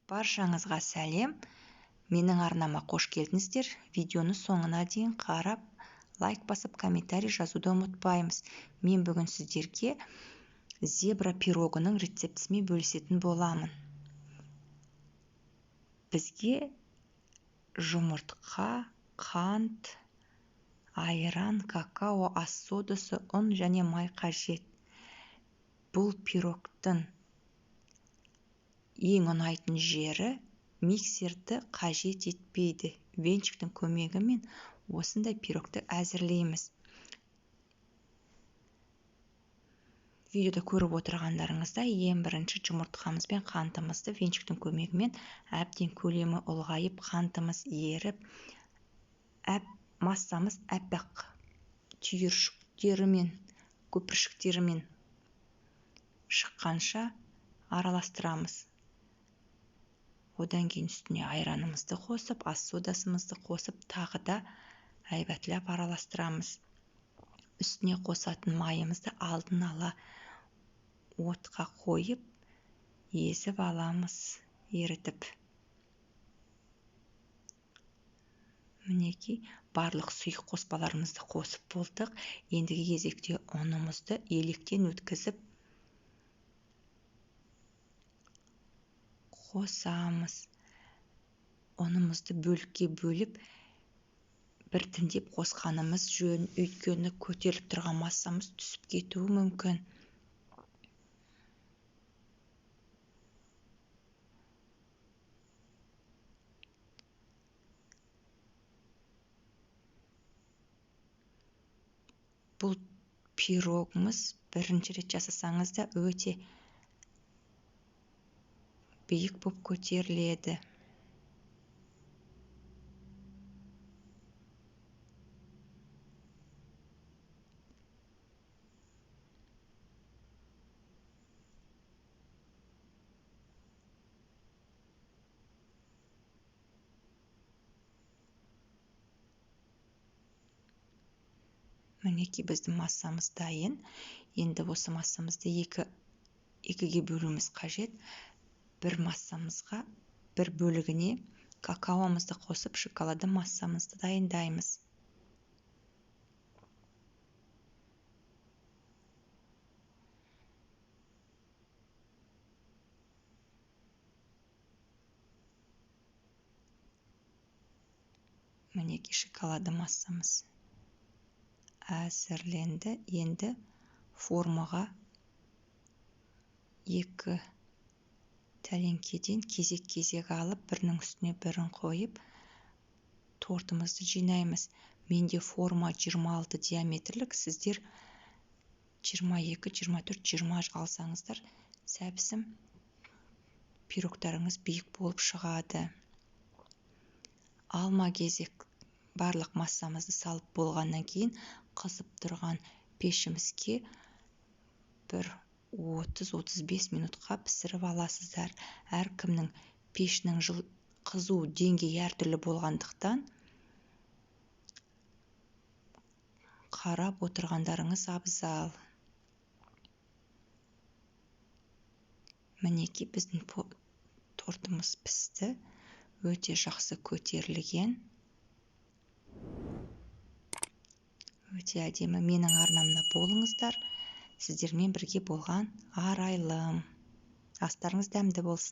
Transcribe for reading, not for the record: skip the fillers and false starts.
Баршаңызға сәлем. Менің арнама қош келдіңіздер. Видеоны соңына дейін қарап, лайк басып, комментарий жазуды ұмытпаймыз. Мен бүгін сіздерге зебра пирогының рецептісімен бөлісетін боламын. Бізге жұмыртқа, қант, айран, какао, ас содасы, ұн және май қажет. Бұл пирогтың ең ұнайтын жері миксерді қажет етпейді. Венчиктің көмегімен осындай пирогты әзірлейміз. Видеода көріп отырғандарыңызда ең бірінші жұмыртқамыз бен қантымызды венчиктің көмегімен әбден көлемі ұлғайып, қантымыз еріп, массамыз әппақ түйіршіктерімен, көпіршіктерімен шыққанша араластырамыз. Одан кейін үстіне айранымызды қосып, ас содасымызды қосып, тағы да әйбәтлеп араластырамыз. Үстіне қосатын майымызды алдын ала отқа қойып, езіп аламыз, ерітіп. Мінекей, барлық сұйық қоспаларымызды қосып болдық. Ендігі кезекте ұнымызды електен өткізіп қосамыз. Ұнымызды бөлікке бөліп, біртіндеп қосқанымыз жөн, өйткені көтеріліп тұрған массамыз түсіп кетуі мүмкін. Бұл пирогымыз бірінші рет жасасаңыз да өте биік болып көтеріледі. Мінекей, біздің массамыз дайын. Енді осы массамызды екіге бөлуіміз қажет. Бір массамызға, бір бөлігіне какаомызды қосып, шоколады массамызды дайындаймыз. Мінекей, шоколады массамыз әзірленді. Енді формаға екі тәлеңкеден кезек-кезек алып, бірінің үстіне бірін қойып, тортымызды жинаймыз. Менде форма 26 диаметрлік, сіздер 22, 24, 20 алсаңыздар, сәбісім пирогтарыңыз биік болып шығады. Алма кезек барлық массамызды салып болғаннан кейін қызып тұрған пешімізге бір 30-35 минутқа пісіріп аласыздар. Әркімнің пешінің қызу деңгейі әртүрлі болғандықтан қарап отырғандарыңыз абзал. Мінекей, біздің тортымыз пісті. Өте жақсы көтерілген. Өте әдемі. Менің арнамда болыңыздар. Сіздермен бірге болған арайлым. Астарыңыз дәмді болсын.